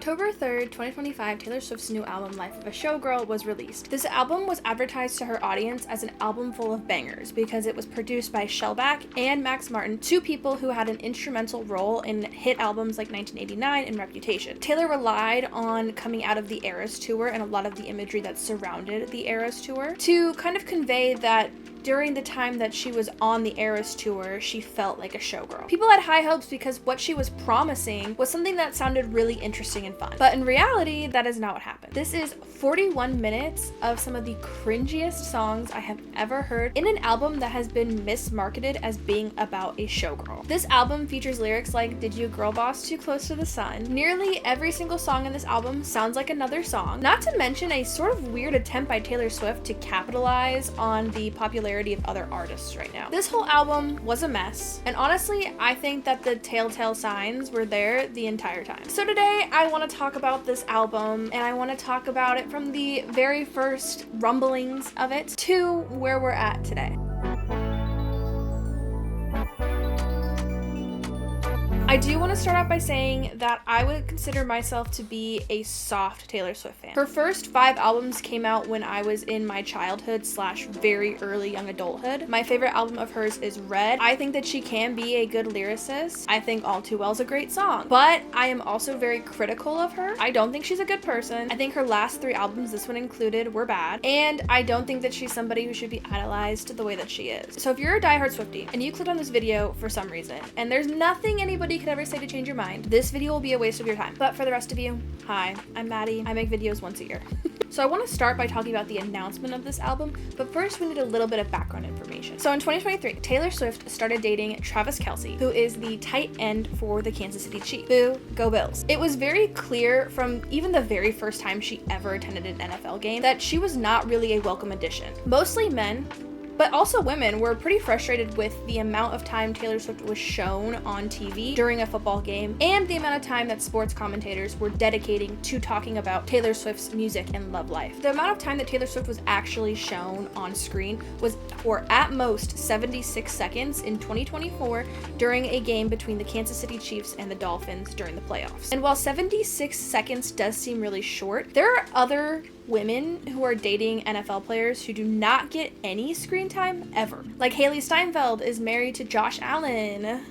October 3rd, 2025, Taylor Swift's new album, Life of a Showgirl, was released. This album was advertised to her audience as an album full of bangers because it was produced by Shellback and Max Martin, two people who had an instrumental role in hit albums like 1989 and Reputation. Taylor relied on coming out of the Eras Tour and a lot of the imagery that surrounded the Eras Tour to kind of convey that during the time that she was on the Eras Tour, she felt like a showgirl. People had high hopes because what she was promising was something that sounded really interesting and fun. But in reality, that is not what happened. This is 41 minutes of some of the cringiest songs I have ever heard in an album that has been mismarketed as being about a showgirl. This album features lyrics like, "Did you girl boss too close to the sun?" Nearly every single song in this album sounds like another song, not to mention a sort of weird attempt by Taylor Swift to capitalize on the popularity of other artists right now. This whole album was a mess, and honestly, I think that the telltale signs were there the entire time. So today, I want to talk about this album, and I want to talk about it from the very first rumblings of it to where we're at today. I do want to start out by saying that I would consider myself to be a soft Taylor Swift fan. Her first 5 albums came out when I was in my childhood / very early young adulthood. My favorite album of hers is Red. I think that she can be a good lyricist. I think All Too Well is a great song, but I am also very critical of her. I don't think she's a good person. I think her last 3 albums, this one included, were bad, and I don't think that she's somebody who should be idolized the way that she is. So if you're a diehard Swiftie and you clicked on this video for some reason, and there's nothing anybody could ever say to change your mind, this video will be a waste of your time. But for the rest of you, hi, I'm Maddie. I make videos once a year. So I want to start by talking about the announcement of this album, but first we need a little bit of background information. So in 2023, Taylor Swift started dating Travis Kelce, who is the tight end for the Kansas City Chiefs. Boo, go Bills. It was very clear from even the very first time she ever attended an NFL game that she was not really a welcome addition. Mostly men, but also women, were pretty frustrated with the amount of time Taylor Swift was shown on TV during a football game and the amount of time that sports commentators were dedicating to talking about Taylor Swift's music and love life. The amount of time that Taylor Swift was actually shown on screen was for at most 76 seconds in 2024 during a game between the Kansas City Chiefs and the Dolphins during the playoffs. And while 76 seconds does seem really short, there are other women who are dating NFL players who do not get any screen time ever. Like Haley Steinfeld is married to Josh Allen,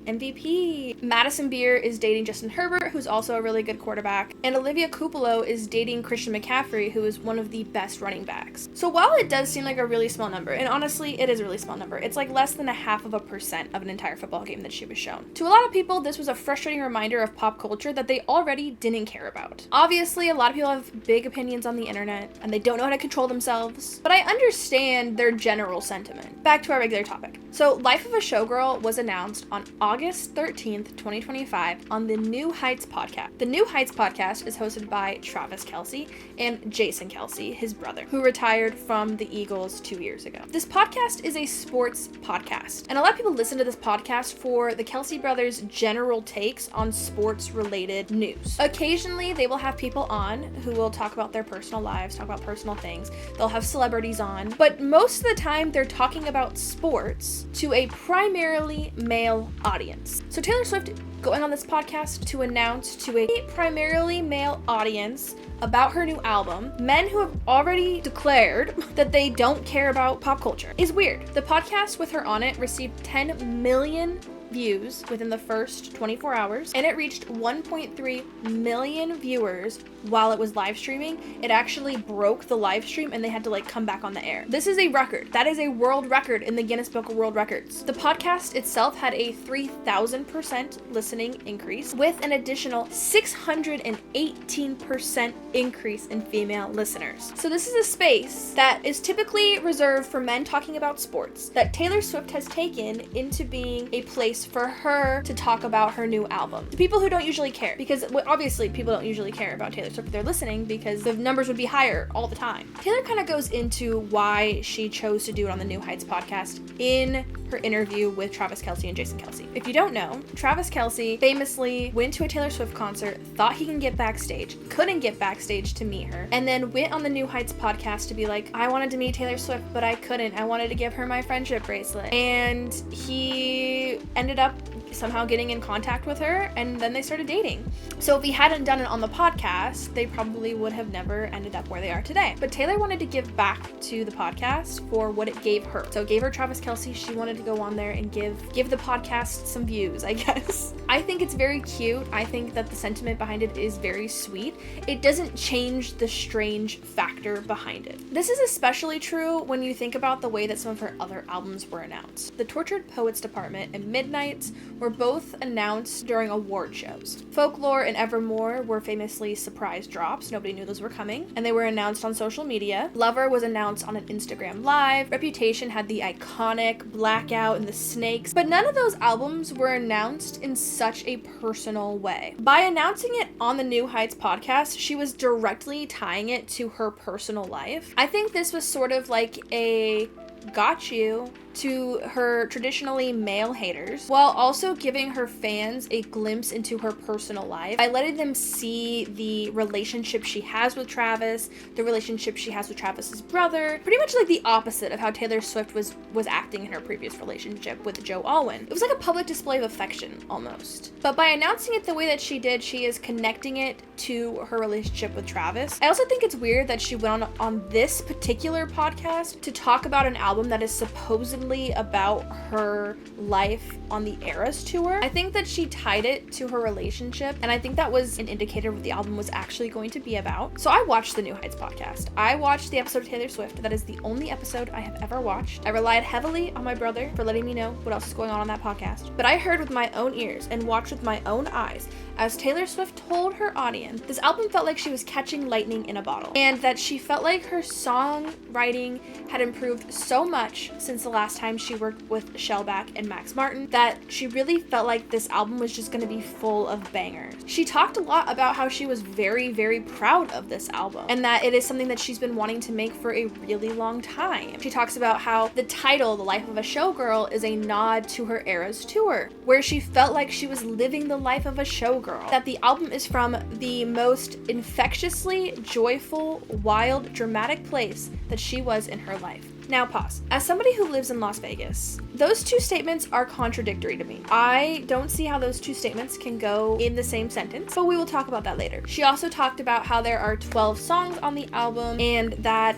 MVP. Madison Beer is dating Justin Herbert, who's also a really good quarterback. And Olivia Coopolo is dating Christian McCaffrey, who is one of the best running backs. So while it does seem like a really small number, and honestly, it is a really small number, it's like less than 0.5% of an entire football game that she was shown. To a lot of people, this was a frustrating reminder of pop culture that they already didn't care about. Obviously, a lot of people have big opinions on the internet, and they don't know how to control themselves, but I understand their general sentiment. Back to our regular topic. So Life of a Showgirl was announced on August 13th, 2025 on the New Heights podcast. The New Heights podcast is hosted by Travis Kelce and Jason Kelce, his brother, who retired from the Eagles 2 years ago. This podcast is a sports podcast, and a lot of people listen to this podcast for the Kelce brothers' general takes on sports-related news. Occasionally, they will have people on who will talk about their personal lives, talk about personal things. They'll have celebrities on, but most of the time, they're talking about sports to a primarily male audience. So Taylor Swift going on this podcast to announce to a primarily male audience about her new album, men who have already declared that they don't care about pop culture, is weird. The podcast with her on it received 10 million views within the first 24 hours, and it reached 1.3 million viewers while it was live streaming. It actually broke the live stream and they had to come back on the air. This is a record. That is a world record in the Guinness Book of World Records. The podcast itself had a 3,000% listening increase with an additional 618% increase in female listeners. So this is a space that is typically reserved for men talking about sports that Taylor Swift has taken into being a place for her to talk about her new album. The people who don't usually care, because obviously people don't usually care about Taylor Swift if they're listening because the numbers would be higher all the time. Taylor kind of goes into why she chose to do it on the New Heights podcast in her interview with Travis Kelce and Jason Kelce. If you don't know, Travis Kelce famously went to a Taylor Swift concert, thought he can get backstage, couldn't get backstage to meet her, and then went on the New Heights podcast to be like, I wanted to meet Taylor Swift, but I couldn't. I wanted to give her my friendship bracelet. And he ended ended up somehow getting in contact with her, and then they started dating. So if he hadn't done it on the podcast, they probably would have never ended up where they are today. But Taylor wanted to give back to the podcast for what it gave her. So it gave her Travis Kelce. She wanted to go on there and give the podcast some views, I guess. I think it's very cute. I think that the sentiment behind it is very sweet. It doesn't change the strange factor behind it. This is especially true when you think about the way that some of her other albums were announced. The Tortured Poets Department and Midnights were both announced during award shows. Folklore and Evermore were famously surprise drops. Nobody knew those were coming, and they were announced on social media. Lover was announced on an Instagram Live. Reputation had the iconic Blackout and the Snakes, but none of those albums were announced in such a personal way. By announcing it on the New Heights podcast, she was directly tying it to her personal life. I think this was sort of like a got you to her traditionally male haters, while also giving her fans a glimpse into her personal life by letting them see the relationship she has with Travis, the relationship she has with Travis's brother, pretty much like the opposite of how Taylor Swift was acting in her previous relationship with Joe Alwyn. It was like a public display of affection, almost. But by announcing it the way that she did, she is connecting it to her relationship with Travis. I also think it's weird that she went on this particular podcast to talk about an album that is supposedly about her life on the Eras tour. I think that she tied it to her relationship, and I think that was an indicator of what the album was actually going to be about. So I watched the New Heights podcast. I watched the episode of Taylor Swift. That is the only episode I have ever watched. I relied heavily on my brother for letting me know what else is going on that podcast. But I heard with my own ears and watched with my own eyes as Taylor Swift told her audience this album felt like she was catching lightning in a bottle, and that she felt like her songwriting had improved so much since the last time she worked with Shellback and Max Martin that she really felt like this album was just going to be full of bangers. She talked a lot about how she was very, very proud of this album and that it is something that she's been wanting to make for a really long time. She talks about how the title, The Life of a Showgirl, is a nod to her Eras tour, where she felt like she was living the life of a showgirl. That the album is from the most infectiously joyful, wild, dramatic place that she was in her life. Now pause. As somebody who lives in Las Vegas, those two statements are contradictory to me. I don't see how those two statements can go in the same sentence, but we will talk about that later. She also talked about how there are 12 songs on the album and that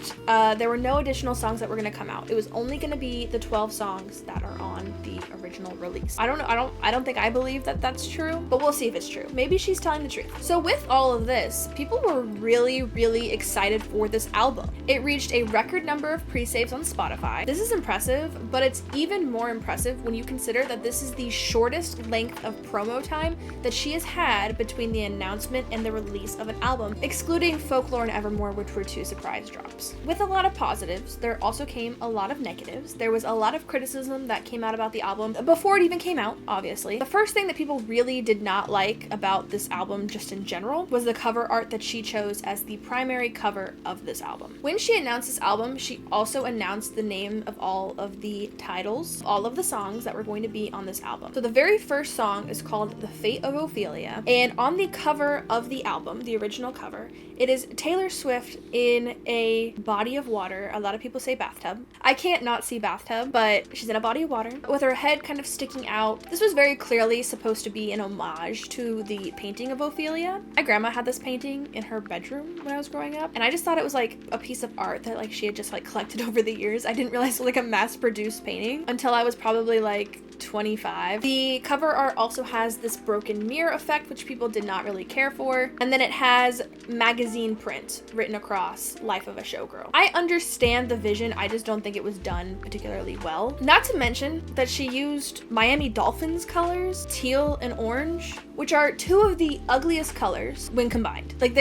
there were no additional songs that were going to come out. It was only going to be the 12 songs that are on the original release. I don't know. I don't think I believe that that's true, but we'll see if it's true. Maybe she's telling the truth. So with all of this, people were really, really excited for this album. It reached a record number of pre-saves on Spotify. This is impressive, but it's even more impressive when you consider that this is the shortest length of promo time that she has had between the announcement and the release of an album, excluding Folklore and Evermore, which were two surprise drops. With a lot of positives, there also came a lot of negatives. There was a lot of criticism that came out about the album before it even came out, obviously. The first thing that people really did not like about this album, just in general, was the cover art that she chose as the primary cover of this album. When she announced this album, she also announced the name of all of the titles, all of the songs that were going to be on this album. So the very first song is called The Fate of Ophelia, and on the cover of the album, the original cover, it is Taylor Swift in a body of water. A lot of people say bathtub. I can't not see bathtub, but she's in a body of water with her head kind of sticking out. This was very clearly supposed to be an homage to the painting of Ophelia. My grandma had this painting in her bedroom when I was growing up, and I just thought it was like a piece of art that like she had just like collected over the years. I didn't realize it was like a mass-produced painting until I was probably like 25. The cover art also has this broken mirror effect, which people did not really care for. And then it has magazine print written across Life of a Showgirl. I understand the vision, I just don't think it was done particularly well. Not to mention that she used Miami Dolphins colors, teal and orange, which are two of the ugliest colors when combined. Like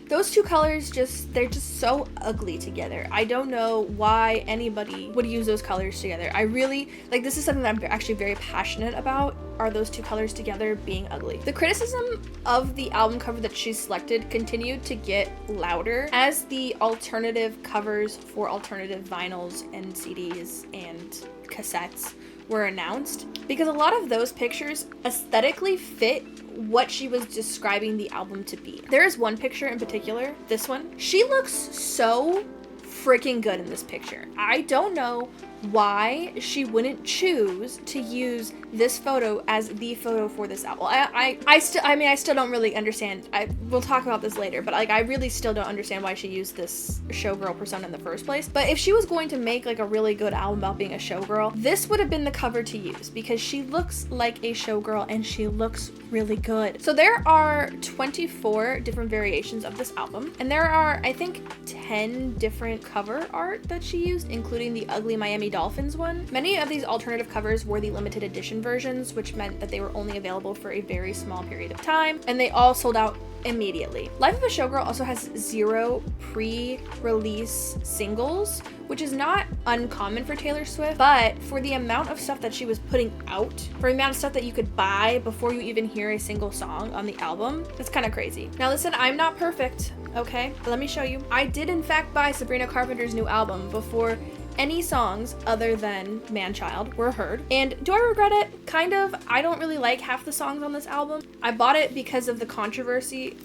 those two colors they're just so ugly together. I don't know why anybody would use those colors together. I really, like, this is something that I'm actually very passionate about, are those two colors together being ugly. The criticism of the album cover that she selected continued to get louder as the alternative covers for alternative vinyls and CDs and cassettes were announced, because a lot of those pictures aesthetically fit what she was describing the album to be. There is one picture in particular, this one. She looks so freaking good in this picture. I don't know why she wouldn't choose to use this photo as the photo for this album. I still don't really understand. We'll talk about this later, but like I really still don't understand why she used this showgirl persona in the first place. But if she was going to make like a really good album about being a showgirl, this would have been the cover to use because she looks like a showgirl and she looks really good. So there are 24 different variations of this album, and there are, I think, 10 different cover art that she used, including the ugly Miami Dolphins one. Many of these alternative covers were the limited edition versions, which meant that they were only available for a very small period of time, and they all sold out immediately. Life of a Showgirl also has 0 pre-release singles, which is not uncommon for Taylor Swift, but for the amount of stuff that she was putting out, for the amount of stuff that you could buy before you even hear a single song on the album, that's kind of crazy. Now listen, I'm not perfect, okay? Let me show you. I did in fact buy Sabrina Carpenter's new album before any songs other than Man-Child were heard. And do I regret it? Kind of. I don't really like half the songs on this album. I bought it because of the controversy.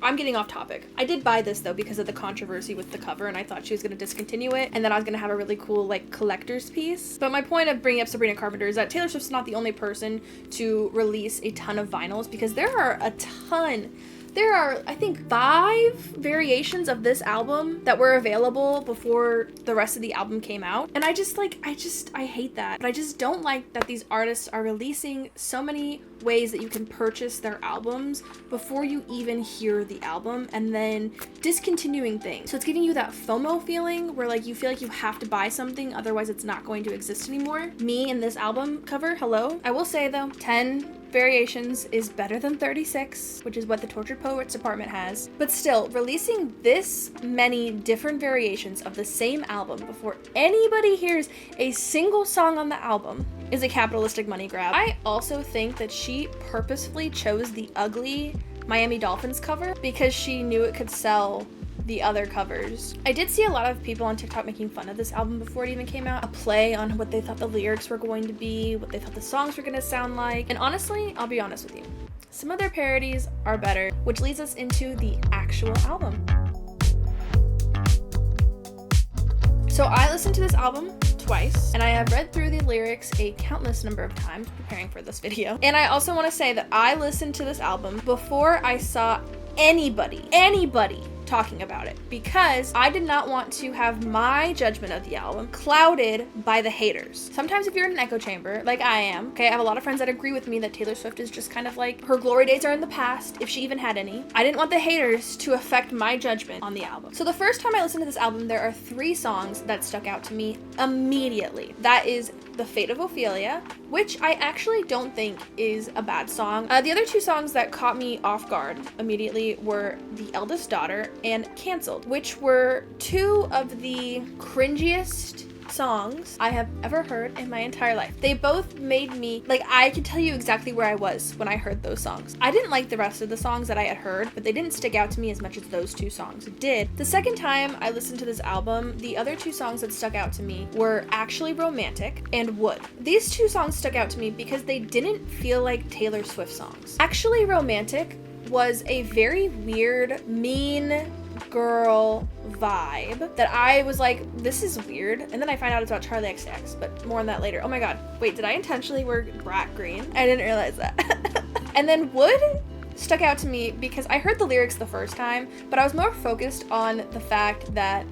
I'm getting off topic. I did buy this though because of the controversy with the cover, and I thought she was going to discontinue it, and then I was going to have a really cool like collector's piece. But my point of bringing up Sabrina Carpenter is that Taylor Swift's not the only person to release a ton of vinyls, because there are a ton. There are, I think, 5 variations of this album that were available before the rest of the album came out. And I hate that. But I just don't like that these artists are releasing so many ways that you can purchase their albums before you even hear the album, and then discontinuing things. So it's giving you that FOMO feeling where like you feel like you have to buy something, otherwise it's not going to exist anymore. Me and this album cover, hello. I will say though, 10 variations is better than 36, which is what the Tortured Poets department has. But still, releasing this many different variations of the same album before anybody hears a single song on the album is a capitalistic money grab. I also think that she purposefully chose the ugly Miami Dolphins cover because she knew it could sell the other covers. I did see a lot of people on TikTok making fun of this album before it even came out, a play on what they thought the lyrics were going to be, what they thought the songs were going to sound like, and honestly, I'll be honest with you, some of their parodies are better, which leads us into the actual album. So I listened to this album twice, and I have read through the lyrics a countless number of times preparing for this video. And I also want to say that I listened to this album before I saw anybody talking about it, because I did not want to have my judgment of the album clouded by the haters. Sometimes if you're in an echo chamber, like I am, okay, I have a lot of friends that agree with me that Taylor Swift is just kind of like, her glory days are in the past, if she even had any. I didn't want the haters to affect my judgment on the album. So the first time I listened to this album, there are 3 songs that stuck out to me immediately. That is The Fate of Ophelia, which I actually don't think is a bad song. The other 2 songs that caught me off guard immediately were The Eldest Daughter and Cancelled, which were 2 of the cringiest songs I have ever heard in my entire life. They both made me, like, I can tell you exactly where I was when I heard those songs. I didn't like the rest of the songs that I had heard, but they didn't stick out to me as much as those 2 songs did. The second time I listened to this album, the other 2 songs that stuck out to me were Actually Romantic and Would. These 2 songs stuck out to me because they didn't feel like Taylor Swift songs. Actually Romantic was a very weird, mean girl vibe that I was like, this is weird. And then I find out it's about Charlie XCX, but more on that later. Oh my god, wait, did I intentionally wear brat green? I didn't realize that. And then Would stuck out to me because I heard the lyrics the first time, but I was more focused on the fact that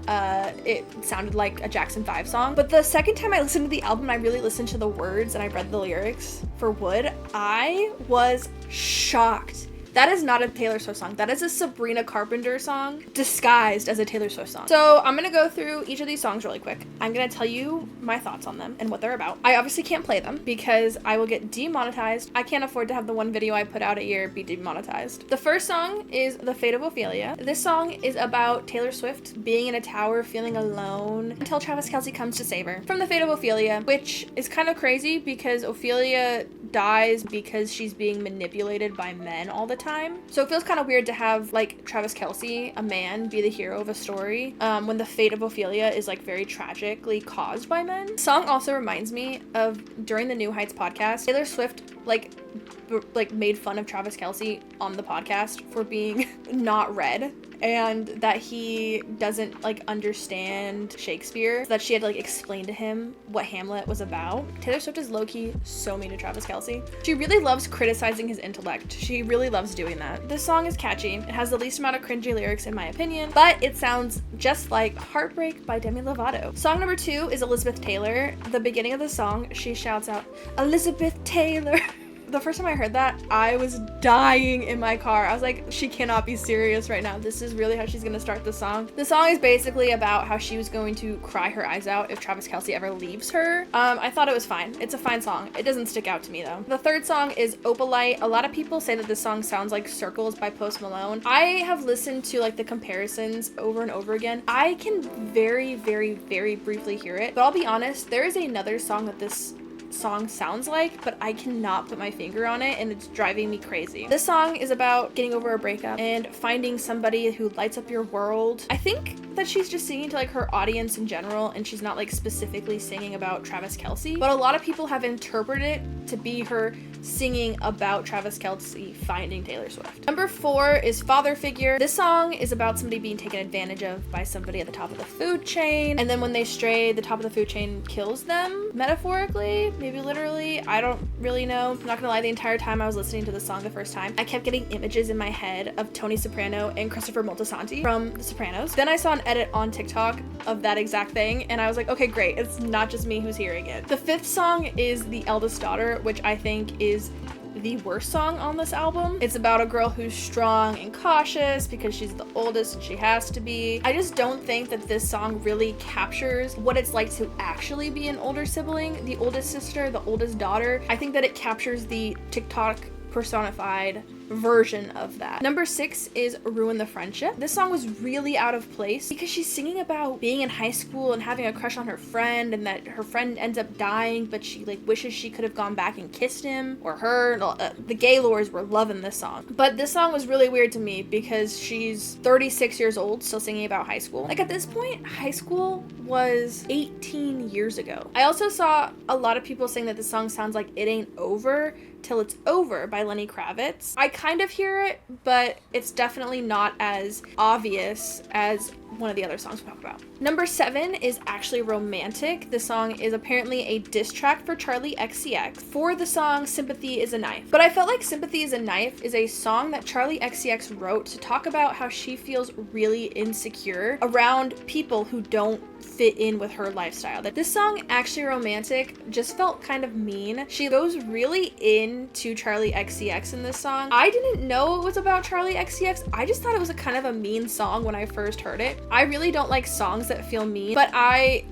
it sounded like a Jackson 5 song. But the second time I listened to the album, I really listened to the words and I read the lyrics for Would. I was shocked. That is not a Taylor Swift song. That is a Sabrina Carpenter song disguised as a Taylor Swift song. So I'm gonna go through each of these songs really quick. I'm gonna tell you my thoughts on them and what they're about. I obviously can't play them because I will get demonetized. I can't afford to have the one video I put out a year be demonetized. The first song is The Fate of Ophelia. This song is about Taylor Swift being in a tower feeling alone until Travis Kelce comes to save her from The Fate of Ophelia, which is kind of crazy because Ophelia dies because she's being manipulated by men all the time. So it feels kind of weird to have like Travis Kelce, a man, be the hero of a story when the fate of Ophelia is like very tragically caused by men. The song also reminds me of during the New Heights podcast, Taylor Swift made fun of Travis Kelce on the podcast for being not read, and that he doesn't like understand Shakespeare, so that she had to like explain to him what Hamlet was about. Taylor Swift is low-key so mean to Travis Kelce. She really loves criticizing his intellect. She really loves doing that. This song is catchy. It has the least amount of cringy lyrics in my opinion, but it sounds just like Heartbreak by Demi Lovato. Song number 2 is Elizabeth Taylor. The beginning of the song, she shouts out, "Elizabeth Taylor." The first time I heard that, I was dying in my car. I was like, she cannot be serious right now. This is really how she's gonna start the song. The song is basically about how she was going to cry her eyes out if Travis Kelce ever leaves her. I thought it was fine. It's a fine song. It doesn't stick out to me though. The third song is Opalite. A lot of people say that this song sounds like Circles by Post Malone. I have listened to like the comparisons over and over again. I can very, very, very briefly hear it, but I'll be honest, there is another song that this song sounds like, but I cannot put my finger on it, and it's driving me crazy. This song is about getting over a breakup and finding somebody who lights up your world. I think that she's just singing to like her audience in general, and she's not like specifically singing about Travis Kelce, but a lot of people have interpreted it to be her singing about Travis Kelce finding Taylor Swift. Number 4 is Father Figure. This song is about somebody being taken advantage of by somebody at the top of the food chain, and then when they stray, the top of the food chain kills them, metaphorically, maybe literally. I don't really know. I'm not gonna lie, the entire time I was listening to the song the first time, I kept getting images in my head of Tony Soprano and Christopher Moltisanti from The Sopranos. Then I saw an edit on TikTok of that exact thing, and I was like, okay, great, it's not just me who's hearing it. The 5th song is The Eldest Daughter, which I think is the worst song on this album. It's about a girl who's strong and cautious because she's the oldest and she has to be. I just don't think that this song really captures what it's like to actually be an older sibling, the oldest sister, the oldest daughter. I think that it captures the TikTok personified version of that. Number 6 is Ruin the Friendship. This song was really out of place because she's singing about being in high school and having a crush on her friend, and that her friend ends up dying, but she like wishes she could have gone back and kissed him or her. The Gaylords were loving this song, but this song was really weird to me because she's 36 years old still singing about high school. Like at this point, high school was 18 years ago. I also saw a lot of people saying that this song sounds like It Ain't Over Till It's Over by Lenny Kravitz. I kind of hear it, but it's definitely not as obvious as one of the other songs we talk about. Number 7 is Actually Romantic. This song is apparently a diss track for Charlie XCX for the song Sympathy is a Knife. But I felt like Sympathy is a Knife is a song that Charlie XCX wrote to talk about how she feels really insecure around people who don't fit in with her lifestyle. That this song, Actually Romantic, just felt kind of mean. She goes really into Charlie XCX in this song. I didn't know it was about Charlie XCX. I just thought it was a kind of a mean song when I first heard it. I really don't like songs that feel mean, but I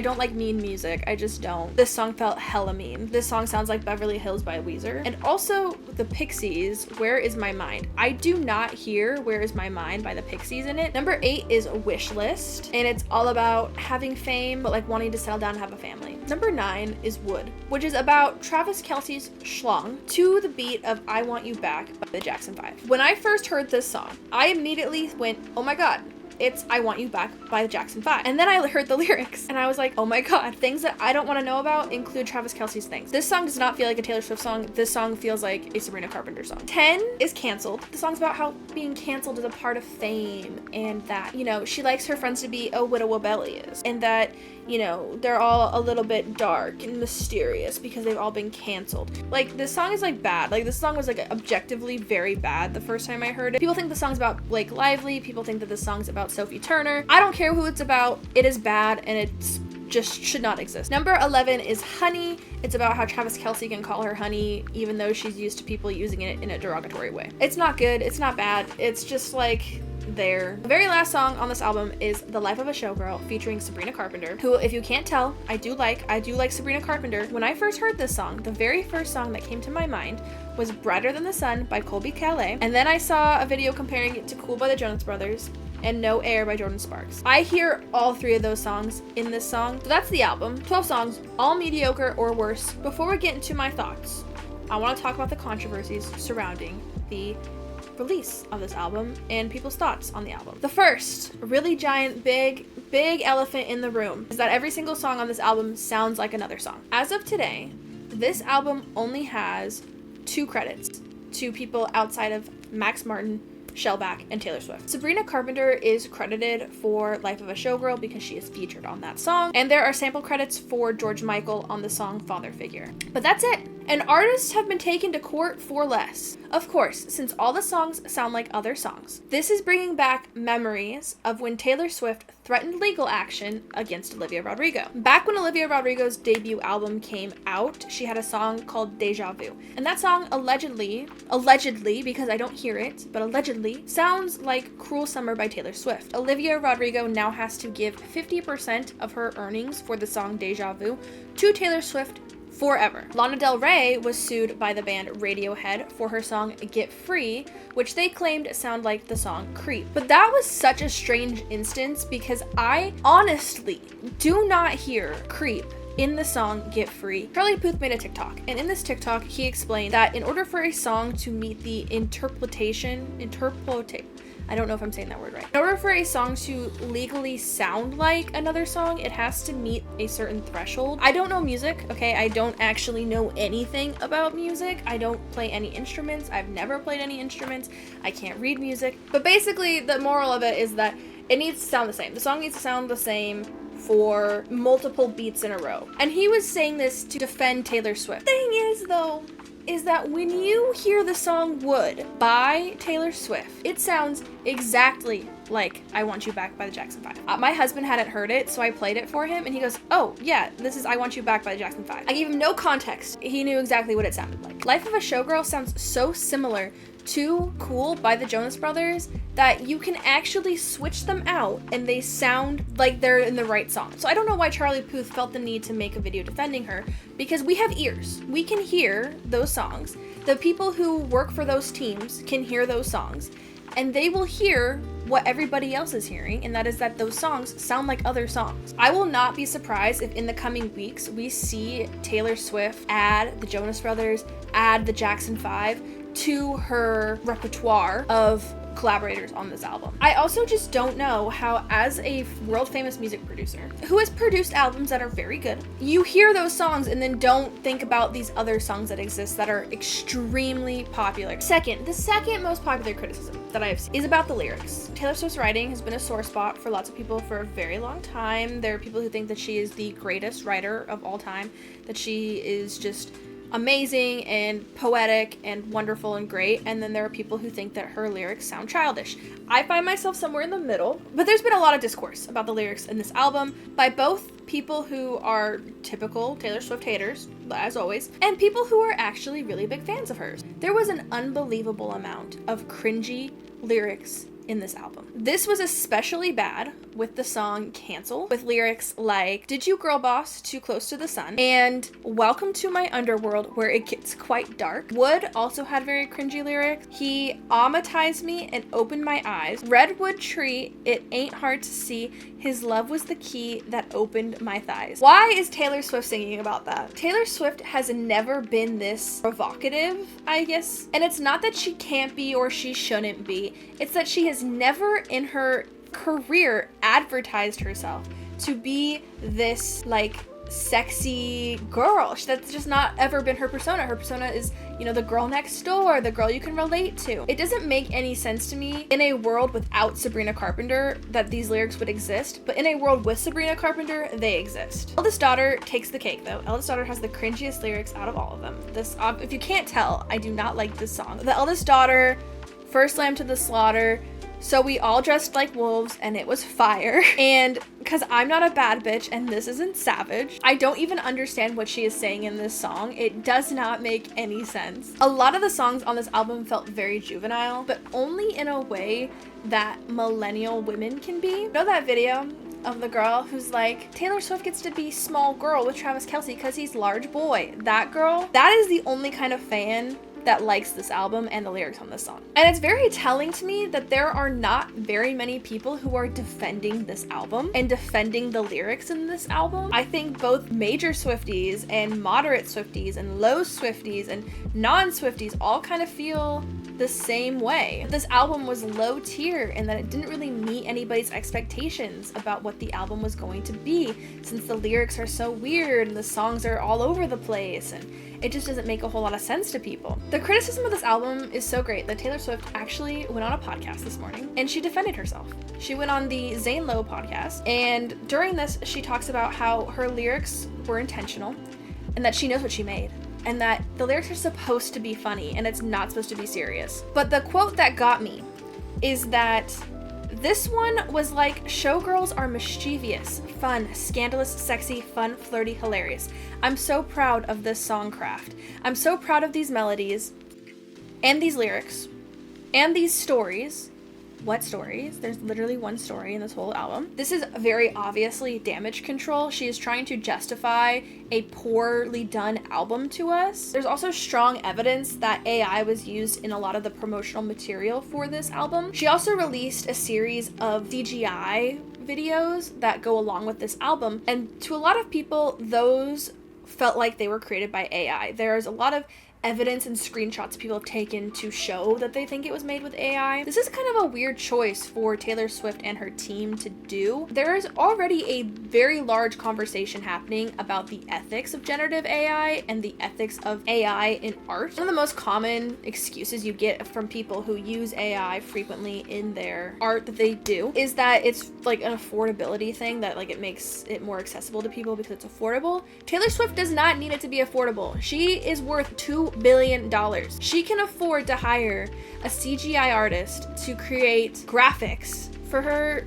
don't like mean music. I just don't. This song felt hella mean. This song sounds like Beverly Hills by Weezer. And also the Pixies, Where Is My Mind? I do not hear Where Is My Mind by the Pixies in it. Number 8 is Wish List, and it's all about having fame, but like wanting to settle down and have a family. Number 9 is Wood, which is about Travis Kelce's Schlong to the beat of I Want You Back by the Jackson 5. When I first heard this song, I immediately went, oh my god, it's I Want You Back by the Jackson 5. And then I heard the lyrics and I was like, oh my god, things that I don't want to know about include Travis Kelce's things. This song does not feel like a Taylor Swift song. This song feels like a Sabrina Carpenter song. 10 is Canceled. The song's about how being canceled is a part of fame, and that, you know, she likes her friends to be a widow-rebellious, and that, you know, they're all a little bit dark and mysterious because they've all been canceled. Like, this song is like bad. Like, this song was like objectively very bad the first time I heard it. People think the song's about Blake Lively. People think that the song's about Sophie Turner. I don't care who it's about. It is bad, and it's just should not exist. Number 11 is Honey. It's about how Travis Kelce can call her honey even though she's used to people using it in a derogatory way. It's not good. It's not bad. It's just like there. The very last song on this album is The Life of a Showgirl featuring Sabrina Carpenter, who, if you can't tell, I do like Sabrina Carpenter. When I first heard this song, the very first song that came to my mind was Brighter Than the Sun by Colby Calais, and then I saw a video comparing it to Cool by the Jonas Brothers and No Air by Jordan Sparks. I hear all 3 of those songs in this song. So that's the album. 12 songs, all mediocre or worse. Before we get into my thoughts, I want to talk about the controversies surrounding the release of this album and people's thoughts on the album. The first, really giant, big elephant in the room is that every single song on this album sounds like another song. As of today, this album only has 2 credits to people outside of Max Martin, Shellback, and Taylor Swift. Sabrina Carpenter is credited for Life of a Showgirl because she is featured on that song, and there are sample credits for George Michael on the song Father Figure. But that's it. And artists have been taken to court for less. Of course, since all the songs sound like other songs. This is bringing back memories of when Taylor Swift threatened legal action against Olivia Rodrigo. Back when Olivia Rodrigo's debut album came out, she had a song called Deja Vu. And that song allegedly, because I don't hear it, but allegedly, sounds like Cruel Summer by Taylor Swift. Olivia Rodrigo now has to give 50% of her earnings for the song Deja Vu to Taylor Swift forever. Lana Del Rey was sued by the band Radiohead for her song Get Free, which they claimed sound like the song Creep. But that was such a strange instance because I honestly do not hear Creep in the song Get Free. Charlie Puth made a TikTok, and in this TikTok, he explained that in order for a song to meet the I don't know if I'm saying that word right. In order for a song to legally sound like another song, it has to meet a certain threshold. I don't know music, okay? I don't actually know anything about music. I don't play any instruments. I've never played any instruments. I can't read music. But basically, the moral of it is that it needs to sound the same. The song needs to sound the same for multiple beats in a row. And he was saying this to defend Taylor Swift. Thing is, though, is that when you hear the song Would by Taylor Swift, it sounds exactly like I Want You Back by the Jackson 5. My husband hadn't heard it, so I played it for him, and he goes, oh, yeah, this is I Want You Back by the Jackson 5. I gave him no context. He knew exactly what it sounded like. Life of a Showgirl sounds so similar to Cool by the Jonas Brothers that you can actually switch them out and they sound like they're in the right song. So I don't know why Charlie Puth felt the need to make a video defending her, because we have ears. We can hear those songs. The people who work for those teams can hear those songs, and they will hear what everybody else is hearing, and that is that those songs sound like other songs. I will not be surprised if in the coming weeks we see Taylor Swift add the Jonas Brothers, add the Jackson 5 to her repertoire of collaborators on this album. I also just don't know how, as a world famous music producer who has produced albums that are very good, you hear those songs and then don't think about these other songs that exist that are extremely popular. The second most popular criticism that I've seen is about the lyrics. Taylor Swift's writing has been a sore spot for lots of people for a very long time. There are people who think that she is the greatest writer of all time, that she is just amazing and poetic and wonderful and great, and then there are people who think that her lyrics sound childish. I find myself somewhere in the middle, but there's been a lot of discourse about the lyrics in this album by both people who are typical Taylor Swift haters, as always, and people who are actually really big fans of hers. There was an unbelievable amount of cringy lyrics in this album. This was especially bad with the song Cancel, with lyrics like, did you girl boss too close to the sun, and welcome to my underworld where it gets quite dark. Wood also had very cringy lyrics. He amatized me and opened my eyes. Redwood tree, it ain't hard to see. His love was the key that opened my thighs. Why is Taylor Swift singing about that? Taylor Swift has never been this provocative, I guess. And it's not that she can't be or she shouldn't be. It's that she has never in her career advertised herself to be this like sexy girl. That's just not ever been her persona. Her persona is, you know, the girl next door, the girl you can relate to. It doesn't make any sense to me in a world without Sabrina Carpenter that these lyrics would exist, but in a world with Sabrina Carpenter, they exist. Eldest Daughter takes the cake though. Eldest Daughter has the cringiest lyrics out of all of them. This, if you can't tell, I do not like this song. The Eldest Daughter, first lamb to the slaughter, so we all dressed like wolves and it was fire. And because I'm not a bad bitch and this isn't Savage, I don't even understand what she is saying in this song. It does not make any sense. A lot of the songs on this album felt very juvenile, but only in a way that millennial women can be. You know that video of the girl who's like, Taylor Swift gets to be small girl with Travis Kelce because he's large boy? That girl, that is the only kind of fan that likes this album and the lyrics on this song. And it's very telling to me that there are not very many people who are defending this album and defending the lyrics in this album. I think both major Swifties and moderate Swifties and low Swifties and non-Swifties all kind of feel the same way. This album was low tier and that it didn't really meet anybody's expectations about what the album was going to be, since the lyrics are so weird and the songs are all over the place, and it just doesn't make a whole lot of sense to people. The criticism of this album is so great that Taylor Swift actually went on a podcast this morning and she defended herself. She went on the Zane Lowe podcast, and during this she talks about how her lyrics were intentional and that she knows what she made, and that the lyrics are supposed to be funny and it's not supposed to be serious. But the quote that got me is that this one was like, showgirls are mischievous, fun, scandalous, sexy, fun, flirty, hilarious. I'm so proud of this songcraft. I'm so proud of these melodies and these lyrics and these stories. What stories? There's literally one story in this whole album. This is very obviously damage control. She is trying to justify a poorly done album to us. There's also strong evidence that AI was used in a lot of the promotional material for this album. She also released a series of CGI videos that go along with this album, and to a lot of people, those felt like they were created by AI. There's a lot of evidence and screenshots people have taken to show that they think it was made with AI. This is kind of a weird choice for Taylor Swift and her team to do. There is already a very large conversation happening about the ethics of generative AI and the ethics of AI in art. One of the most common excuses you get from people who use AI frequently in their art that they do is that it's like an affordability thing, that like it makes it more accessible to people because it's affordable. Taylor Swift does not need it to be affordable. She is worth $2 billion. She can afford to hire a CGI artist to create graphics for her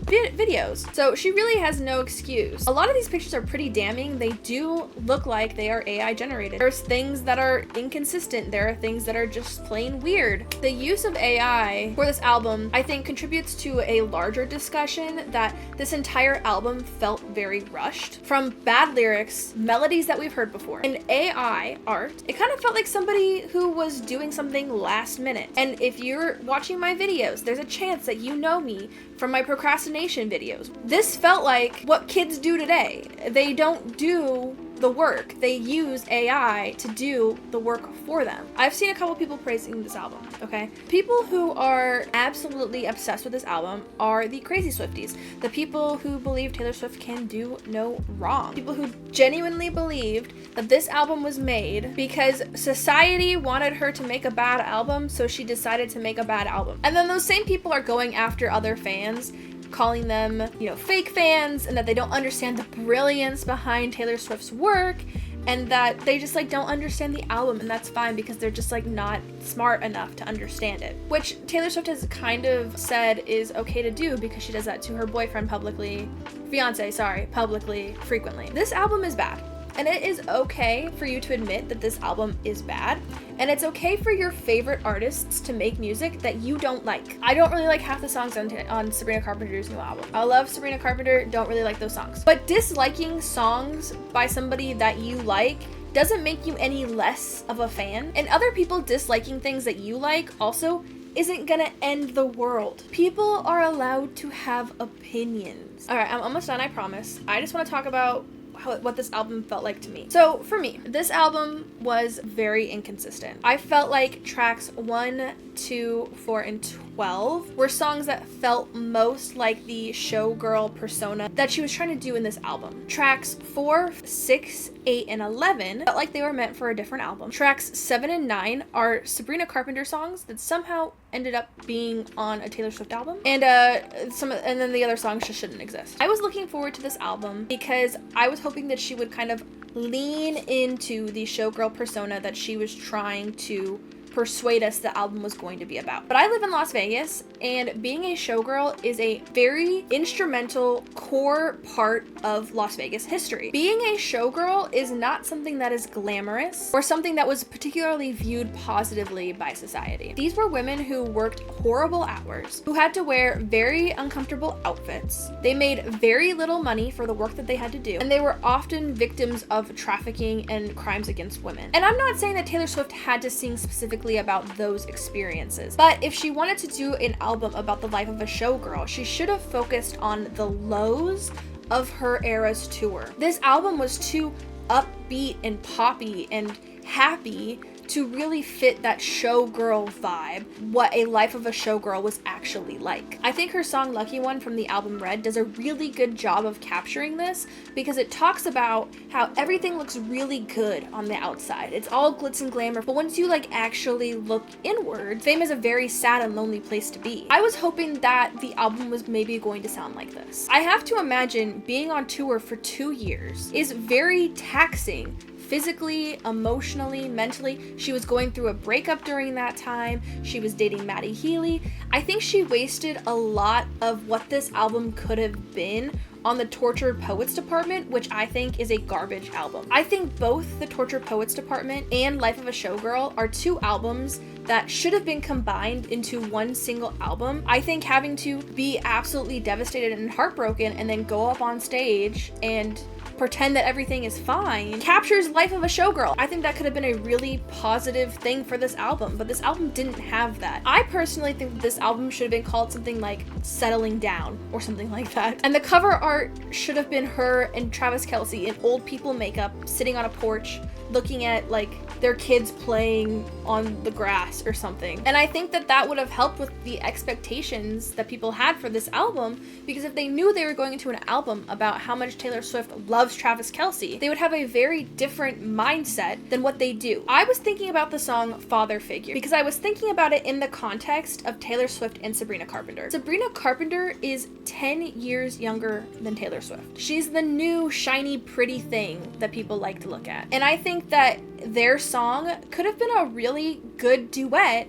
videos. So she really has no excuse. A lot of these pictures are pretty damning. They do look like they are AI generated. There's things that are inconsistent. There are things that are just plain weird. The use of AI for this album, I think, contributes to a larger discussion that this entire album felt very rushed. From bad lyrics, melodies that we've heard before, and AI art, it kind of felt like somebody who was doing something last minute. And if you're watching my videos, there's a chance that you know me from my procrastination videos. This felt like what kids do today. They don't do the work. They use AI to do the work for them. I've seen a couple people praising this album, okay? People who are absolutely obsessed with this album are the crazy Swifties. The people who believe Taylor Swift can do no wrong. People who genuinely believed that this album was made because society wanted her to make a bad album, so she decided to make a bad album. And then those same people are going after other fans, calling them, fake fans, and that they don't understand the brilliance behind Taylor Swift's work, and that they just don't understand the album, and that's fine because they're just not smart enough to understand it. Which Taylor Swift has kind of said is okay to do because she does that to her boyfriend publicly, frequently. This album is bad. And it is okay for you to admit that this album is bad. And it's okay for your favorite artists to make music that you don't like. I don't really like half the songs on Sabrina Carpenter's new album. I love Sabrina Carpenter, don't really like those songs. But disliking songs by somebody that you like doesn't make you any less of a fan. And other people disliking things that you like also isn't gonna end the world. People are allowed to have opinions. All right, I'm almost done, I promise. I just want to talk about what this album felt like to me. So for me, this album was very inconsistent. I felt like tracks 1, 2, 4, and 12 were songs that felt most like the showgirl persona that she was trying to do in this album. Tracks 4, 6, 8, and 11 felt like they were meant for a different album. Tracks 7 and 9 are Sabrina Carpenter songs that somehow ended up being on a Taylor Swift album, and then the other songs just shouldn't exist. I was looking forward to this album because I was hoping that she would kind of lean into the showgirl persona that she was trying to persuade us the album was going to be about. But I live in Las Vegas, and being a showgirl is a very instrumental core part of Las Vegas history. Being a showgirl is not something that is glamorous or something that was particularly viewed positively by society. These were women who worked horrible hours, who had to wear very uncomfortable outfits. They made very little money for the work that they had to do, and they were often victims of trafficking and crimes against women. And I'm not saying that Taylor Swift had to sing specifically about those experiences, but if she wanted to do an album about the life of a showgirl, she should have focused on the lows of her era's tour. This album was too upbeat and poppy and happy to really fit that showgirl vibe, what a life of a showgirl was actually like. I think her song Lucky One from the album Red does a really good job of capturing this, because it talks about how everything looks really good on the outside. It's all glitz and glamour, but once you like actually look inward, fame is a very sad and lonely place to be. I was hoping that the album was maybe going to sound like this. I have to imagine being on tour for 2 years is very taxing, physically, emotionally, mentally. She was going through a breakup during that time. She was dating Matty Healy. I think she wasted a lot of what this album could have been on the Tortured Poets Department, which I think is a garbage album. I think both the Tortured Poets Department and Life of a Showgirl are 2 albums that should have been combined into one single album. I think having to be absolutely devastated and heartbroken and then go up on stage and pretend that everything is fine captures Life of a Showgirl. I think that could have been a really positive thing for this album, but this album didn't have that. I personally think that this album should have been called something like Settling Down or something like that. And the cover art should have been her and Travis Kelce in old people makeup sitting on a porch looking at like their kids playing on the grass or something. And I think that that would have helped with the expectations that people had for this album, because if they knew they were going into an album about how much Taylor Swift loves Travis Kelce, they would have a very different mindset than what they do. I was thinking about the song Father Figure because I was thinking about it in the context of Taylor Swift and Sabrina Carpenter. Sabrina Carpenter is 10 years younger than Taylor Swift. She's the new shiny pretty thing that people like to look at. And I think that their song could have been a really good duet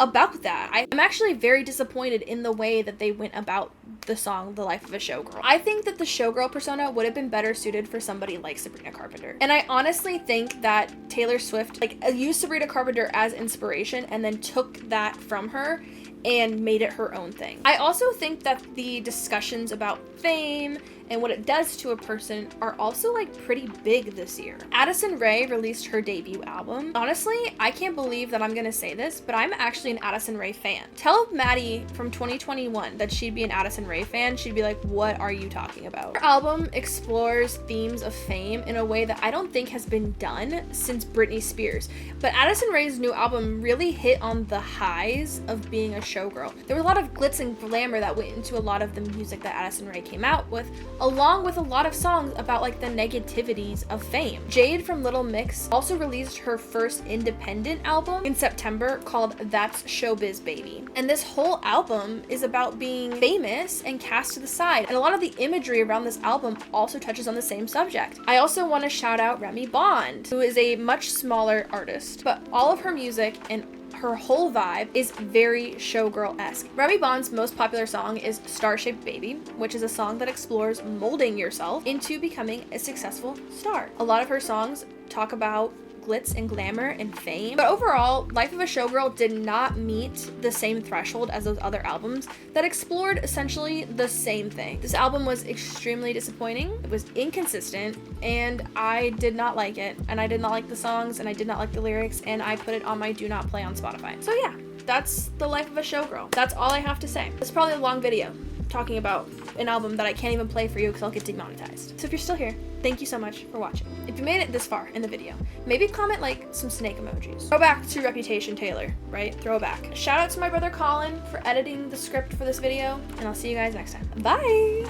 about that. I'm actually very disappointed in the way that they went about the song The Life of a Showgirl. I think that the showgirl persona would have been better suited for somebody like Sabrina Carpenter. And I honestly think that Taylor Swift used Sabrina Carpenter as inspiration and then took that from her and made it her own thing. I also think that the discussions about fame and what it does to a person are also like pretty big this year. Addison Rae released her debut album. Honestly, I can't believe that I'm gonna say this, but I'm actually an Addison Rae fan. Tell Maddie from 2021 that she'd be an Addison Rae fan, she'd be like, what are you talking about? Her album explores themes of fame in a way that I don't think has been done since Britney Spears. But Addison Rae's new album really hit on the highs of being a showgirl. There was a lot of glitz and glamour that went into a lot of the music that Addison Rae came out with, along with a lot of songs about like the negativities of fame. Jade from Little Mix also released her first independent album in September called That's Showbiz Baby. And this whole album is about being famous and cast to the side. And a lot of the imagery around this album also touches on the same subject. I also want to shout out Remy Bond, who is a much smaller artist, but all of her music and her whole vibe is very showgirl-esque. Remy Bond's most popular song is Star-Shaped Baby, which is a song that explores molding yourself into becoming a successful star. A lot of her songs talk about glitz and glamour and fame. But overall, Life of a Showgirl did not meet the same threshold as those other albums that explored essentially the same thing. This album was extremely disappointing. It was inconsistent, and I did not like it. And I did not like the songs, and I did not like the lyrics, and I put it on my do not play on Spotify. So yeah, that's The Life of a Showgirl. That's all I have to say. It's probably a long video talking about an album that I can't even play for you because I'll get demonetized. So if you're still here, thank you so much for watching. If you made it this far in the video, maybe comment like some snake emojis. Throw back to Reputation Taylor, right? Throw back. Shout out to my brother Colin for editing the script for this video, and I'll see you guys next time. Bye!